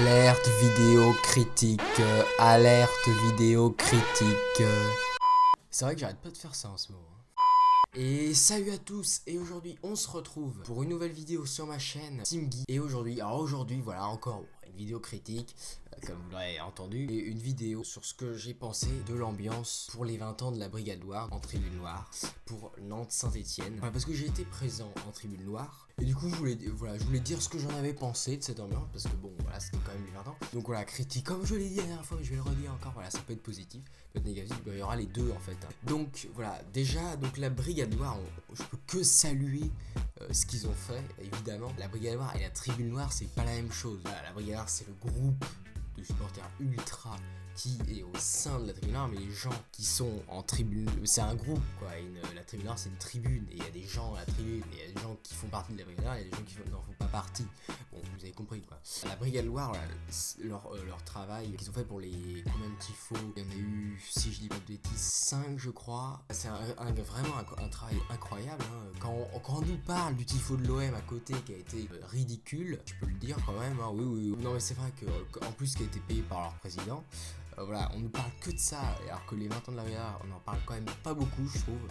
Alerte vidéo critique, alerte vidéo critique. C'est vrai que j'arrête pas de faire ça en ce moment. Et salut à tous, et aujourd'hui on se retrouve pour une nouvelle vidéo sur ma chaîne TeamGui. Et aujourd'hui, voilà encore une vidéo critique, comme vous l'aurez entendu, et une vidéo sur ce que j'ai pensé de l'ambiance pour les 20 ans de la Brigade Loire en Tribune Loire pour Nantes-Saint-Etienne. Voilà, parce que j'ai été présent en Tribune Loire, et du coup je voulais dire ce que j'en avais pensé de cette ambiance, parce que bon voilà, c'était quand même les 20 ans. Donc voilà, critique comme je l'ai dit la dernière fois, mais je vais le redire encore, voilà, ça peut être positif, peut être négatif, il y aura les deux en fait. Donc voilà, déjà, donc la Brigade Loire, je peux que saluer ce qu'ils ont fait, évidemment. La Brigade Loire et la Tribune Loire, c'est pas la même chose. Voilà, la Brigade Loire, c'est le groupe de supporters ultra qui est au sein de la Tribune Noire, mais les gens qui sont en tribune, c'est un groupe quoi. La Tribune Noire, c'est une tribune, et il y a des gens à la tribune, et il y a des gens qui font partie de la Brigade Noire, et il y a des gens qui n'en font pas partie. Bon, vous avez compris quoi. La Brigade Loire, leur travail qu'ils ont fait pour les combien de tifos, il y en a eu, si je dis pas de bêtises, 5 je crois. C'est vraiment un travail incroyable. Quand on nous parle du tifo de l'OM à côté qui a été ridicule, je peux le dire quand même. Oui. Non mais c'est vrai que en plus qui a été payé par leur président. Voilà, on ne parle que de ça, alors que les 20 ans de la Brigade, on en parle quand même pas beaucoup, je trouve.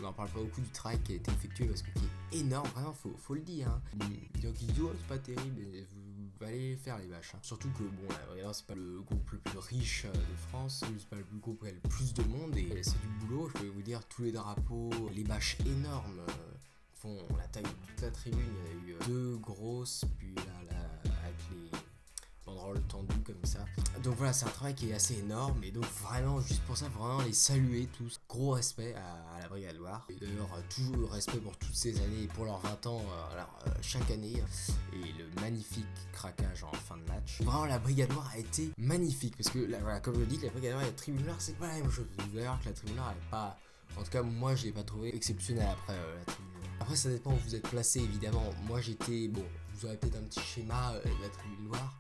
On en parle pas beaucoup du travail qui a été effectué, parce que qui est énorme, vraiment, faut le dire. Donc ils disent, oh, c'est pas terrible, et vous allez faire les vaches. Surtout que, bon, la Brigade, c'est pas le groupe le plus riche de France, c'est pas le groupe qui a le plus de monde, et c'est du boulot, je peux vous dire, tous les drapeaux, les bâches énormes font la taille de toute la tribune. Il y a eu deux grosses, puis là avec les banderoles tendues comme ça. Donc voilà, c'est un travail qui est assez énorme, et donc vraiment, juste pour ça, vraiment les saluer tous. Gros respect à la Brigade Loire. Et d'ailleurs, tout le respect pour toutes ces années, et pour leurs 20 ans, chaque année, et le magnifique craquage en fin de match. Vraiment, la Brigade Loire a été magnifique, parce que, voilà, comme je le dis, la Brigade Loire et la Tribune Noire, c'est pas la même chose. D'ailleurs, que la Tribune Noire, elle est pas... En tout cas, moi, je l'ai pas trouvé exceptionnel après la Tribune Noire. Après, ça dépend où vous êtes placé, évidemment. Moi, j'étais... Bon, vous aurez peut-être un petit schéma de la Tribune Noire.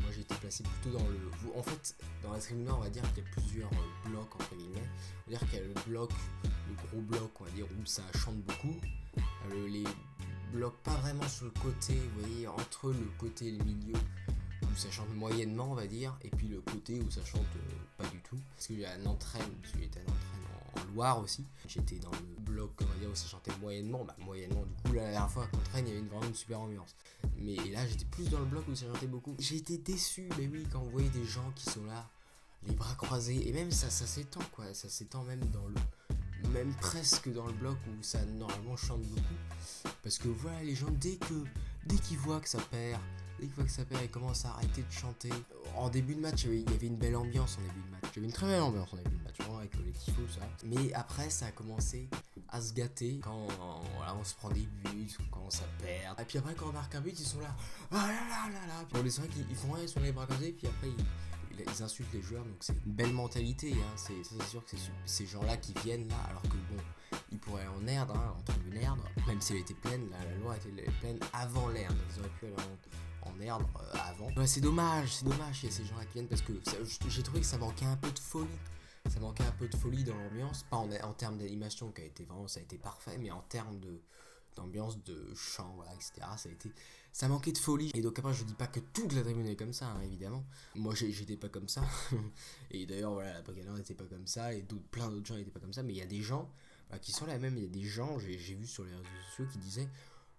Moi j'étais placé plutôt dans le... En fait, dans la Tribune Noire, on va dire qu'il y a plusieurs blocs, entre guillemets. On va dire qu'il y a le bloc, le gros bloc, on va dire, où ça chante beaucoup. Les blocs pas vraiment sur le côté, vous voyez, entre le côté et le milieu, où ça chante moyennement, on va dire. Et puis le côté où ça chante pas du tout. Parce que j'ai un entraîne, parce que j'étais un entraîne en Loire aussi. J'étais dans le bloc, on va dire, où ça chantait moyennement. Moyennement, du coup, la dernière fois à Contraigne, il y avait vraiment une super ambiance. Mais là, j'étais plus dans le bloc où ça chantait beaucoup. J'ai été déçu, mais oui, quand vous voyez des gens qui sont là, les bras croisés, et même ça s'étend, quoi. Ça s'étend même même presque dans le bloc où ça normalement chante beaucoup. Parce que voilà, les gens, dès qu'ils voient que ça perd, ils commencent à arrêter de chanter. En début de match, il y avait une belle ambiance en début de match. Il y avait une très belle ambiance en début de match, vraiment, avec les tifos, ça. Mais après, ça a commencé à se gâter quand voilà, on se prend des buts, quand ça perd. Et puis après, quand on marque un but, ils sont là. Ah là. Bon, c'est vrai qu'ils font rien sur les bras croisés, puis après, ils insultent les joueurs. Donc c'est une belle mentalité. C'est sûr que c'est ces gens-là qui viennent là, alors que bon, ils pourraient aller en Erdre, en tribune Erdre, même si elle était pleine. La Loire était pleine avant l'Erdre. Ils auraient pu aller en Erdre avant. Ouais, c'est dommage, il y a ces gens-là qui viennent, parce que j'ai trouvé que ça manquait un peu de folie. Ça manquait un peu de folie dans l'ambiance, pas en termes d'animation qui a été vraiment, ça a été parfait, mais en termes d'ambiance, de chant, voilà, etc. Ça manquait de folie. Et donc après, je dis pas que toute la tribune est comme ça, évidemment. Moi, j'étais pas comme ça. Et d'ailleurs, voilà, la Brigade n'était pas comme ça, et plein d'autres gens n'étaient pas comme ça. Mais il y a des gens qui sont là même. Il y a des gens, j'ai vu sur les réseaux sociaux, qui disaient,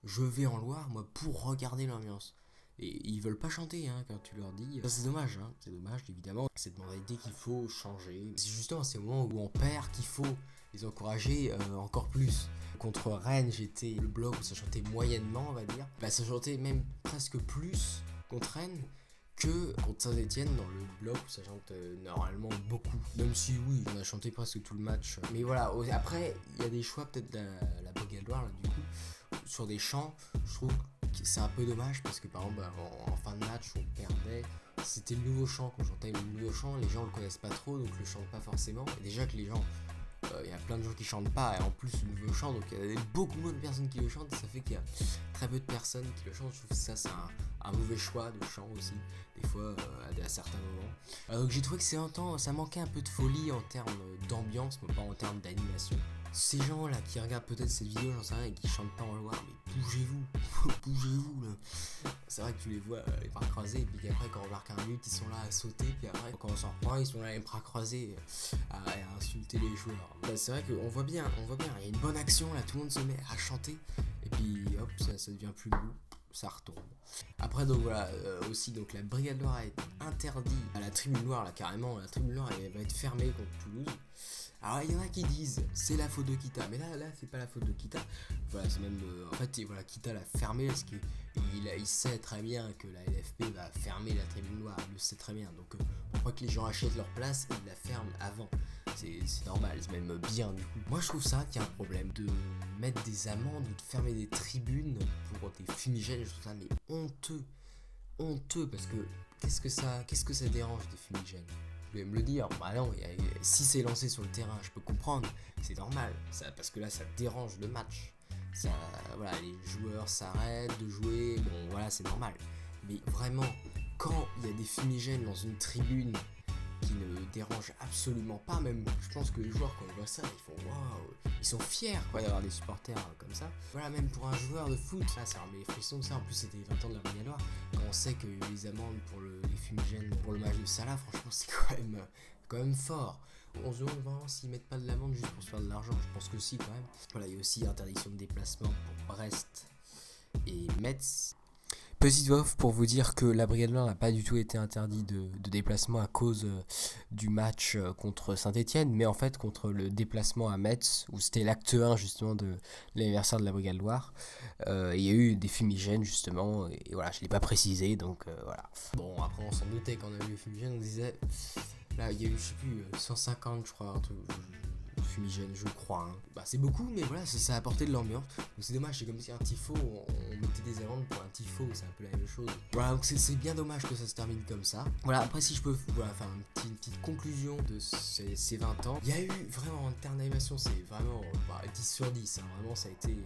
je vais en Loire, moi, pour regarder l'ambiance. Et ils veulent pas chanter quand tu leur dis. C'est dommage, c'est dommage, évidemment. Cette mentalité qu'il faut changer. C'est justement ces moments où on perd qu'il faut les encourager encore plus. Contre Rennes, j'étais le bloc où ça chantait moyennement, on va dire. Ça chantait même presque plus contre Rennes que contre Saint-Etienne, dans le bloc où ça chante normalement beaucoup. Même si oui, on a chanté presque tout le match. Mais voilà, après, il y a des choix peut-être de la Brigade Loire, là, du coup, sur des chants, je trouve que c'est un peu dommage, parce que par exemple, en fin de match, on perdait. C'était le nouveau chant qu'on chantait, le nouveau chant, les gens le connaissent pas trop, donc le chantent pas forcément. Et déjà que les gens, il y a plein de gens qui chantent pas, et en plus le nouveau chant, donc il y a beaucoup moins de personnes qui le chantent, et ça fait qu'il y a très peu de personnes qui le chantent. Je trouve que ça c'est un mauvais choix de chant aussi, des fois à certains moments. Donc j'ai trouvé que ça manquait un peu de folie en termes d'ambiance, mais pas en termes d'animation. ces gens là qui regardent peut-être cette vidéo, j'en sais rien, et qui chantent pas en loire, mais bougez-vous, bougez-vous là. C'est vrai que tu les vois les bras croisés, et puis après quand on marque un but, ils sont là à sauter, puis après quand on s'en reprend, ils sont là les bras croisés à insulter les joueurs. Bah, c'est vrai qu'on voit bien, il y a une bonne action là, tout le monde se met à chanter, et puis hop, ça devient plus beau. Ça retombe. Après donc voilà, aussi donc la Brigade Loire a été interdite à la Tribune Loire là carrément, la Tribune Loire elle va être fermée contre Toulouse. Alors il y en a qui disent c'est la faute de Kita, mais là c'est pas la faute de Kita. Voilà, c'est même en fait voilà, Kita l'a fermé parce qu'il sait très bien que la LFP va fermer la Tribune Loire, il le sait très bien. Donc pour pas que les gens achètent leur place, il la ferme avant. C'est normal, c'est même bien du coup. Moi je trouve ça qu'il y a un problème de mettre des amendes ou de fermer des tribunes pour des fumigènes, je trouve ça mais honteux parce que qu'est-ce que ça dérange des fumigènes? Je vais me le dire, bah non, si c'est lancé sur le terrain, je peux comprendre, c'est normal, parce que là ça dérange le match. Ça, voilà, les joueurs s'arrêtent de jouer, bon voilà c'est normal. Mais vraiment, quand il y a des fumigènes dans une tribune qui ne dérange absolument pas, même je pense que les joueurs quand ils voient ça, ils font waouh, ils sont fiers quoi d'avoir des supporters comme ça. Voilà, même pour un joueur de foot, ça remet les frissons, ça en plus c'était les 20 ans de la Brigade Loire, quand on sait que les amendes pour les fumigènes pour le match de Salah, franchement c'est quand même fort. On se demande vraiment s'ils mettent pas de l'amende juste pour se faire de l'argent, je pense que si quand même. Voilà, il y a aussi interdiction de déplacement pour Brest et Metz. Petite voix pour vous dire que la Brigade Loire n'a pas du tout été interdite de déplacement à cause du match contre Saint-Etienne, mais en fait contre le déplacement à Metz, où c'était l'acte 1 justement de l'anniversaire de la Brigade Loire. Il y a eu des fumigènes justement, et voilà, je ne l'ai pas précisé, donc voilà. Bon, après on s'en doutait quand on a eu les fumigènes, on disait, là il y a eu, je sais plus, 150 je crois, un truc, fumigène je crois hein. Bah c'est beaucoup mais voilà ça a apporté de l'ambiance, donc c'est dommage, c'est comme si un tifo on mettait des amendes pour un tifo, c'est un peu la même chose. Voilà, donc c'est bien dommage que ça se termine comme ça. Voilà, après si je peux faire une petite conclusion de ces 20 ans, il y a eu vraiment en termes d'animation, c'est vraiment 10 sur 10 hein. Vraiment ça a été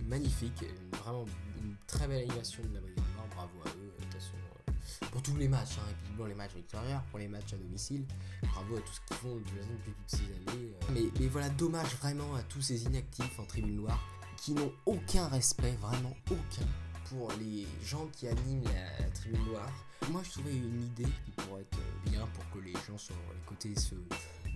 magnifique, vraiment une très belle animation de la Brigade Loire, bravo à eux, de toute façon pour tous les matchs, hein, et puis bon, les matchs extérieurs, pour les matchs à domicile, bravo à tout ce qu'ils font depuis toutes ces années. Mais voilà, dommage vraiment à tous ces inactifs en Tribune Loire qui n'ont aucun respect, vraiment aucun, pour les gens qui animent la Tribune Loire. Moi je trouvais une idée qui pourrait être bien pour que les gens sur les côtés se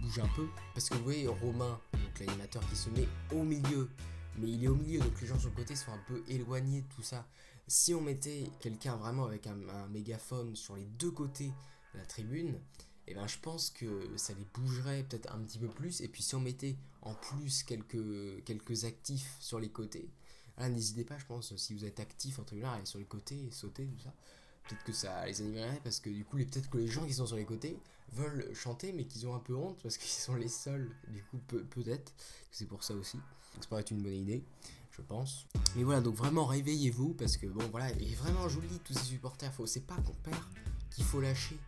bougent un peu, parce que vous voyez Romain, donc l'animateur qui se met au milieu, mais il est au milieu, donc les gens sur le côté sont un peu éloignés de tout ça. Si on mettait quelqu'un vraiment avec un mégaphone sur les deux côtés de la tribune, et ben je pense que ça les bougerait peut-être un petit peu plus. Et puis si on mettait en plus quelques actifs sur les côtés, là n'hésitez pas, je pense, si vous êtes actif en tribune, allez sur les côtés et sauter tout ça. Peut-être que ça les animerait, parce que du coup peut-être que les gens qui sont sur les côtés veulent chanter mais qu'ils ont un peu honte parce qu'ils sont les seuls, du coup peut-être que c'est pour ça aussi. Donc ça pourrait être une bonne idée, je pense. Mais voilà, donc vraiment réveillez-vous, parce que bon voilà, et vraiment je vous le dis, tous ces supporters, c'est pas qu'on perd qu'il faut lâcher.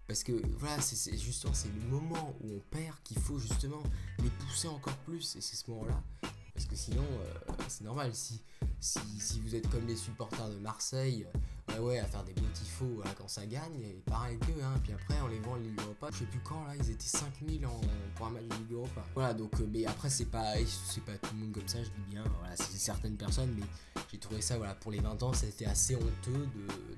Parce que voilà, c'est justement c'est le moment où on perd qu'il faut justement les pousser encore plus, et c'est ce moment-là. Parce que sinon, c'est normal, si vous êtes comme les supporters de Marseille, à faire des beaux tifos voilà, quand ça gagne, et pareil qu'eux, hein, puis après on les vend en Ligue Europa, je sais plus quand là, ils étaient 5000 pour un match de Ligue Europa. Voilà, donc, mais après c'est pas tout le monde comme ça, je dis bien, voilà, c'est certaines personnes, mais j'ai trouvé ça, voilà, pour les 20 ans, c'était assez honteux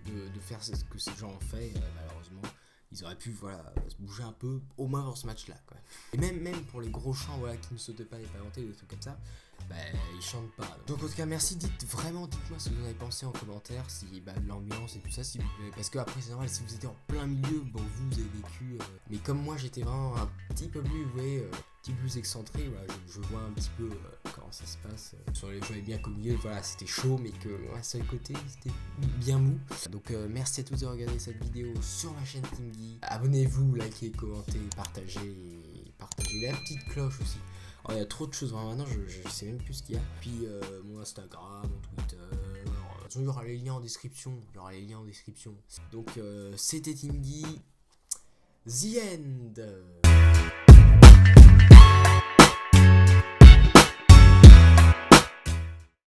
de faire ce que ces gens ont fait, malheureusement. Ils auraient pu se bouger un peu, au moins dans ce match-là, quoi. Et même pour les gros chants qui ne sautent pas les parentés, des trucs comme ça, ils chantent pas. Donc en tout cas, merci, dites-moi ce que vous en avez pensé en commentaire, si de l'ambiance et tout ça, s'il vous plaît. Parce que après c'est normal, si vous étiez en plein milieu, vous avez vécu. Mais comme moi j'étais vraiment un petit peu plus, petit peu plus excentré, voilà, je vois un petit peu comment ça se passe. Sur les joueurs bien qu'au milieu, voilà, c'était chaud, mais que sur les côtés, c'était bien mou. Donc merci à tous de regarder cette vidéo sur ma chaîne Team Guy. Abonnez-vous, likez, commentez, partagez la petite cloche aussi. Il y a trop de choses, maintenant je sais même plus ce qu'il y a. Puis mon Instagram, mon Twitter, il y aura les liens en description. Donc c'était Team Guy, The End.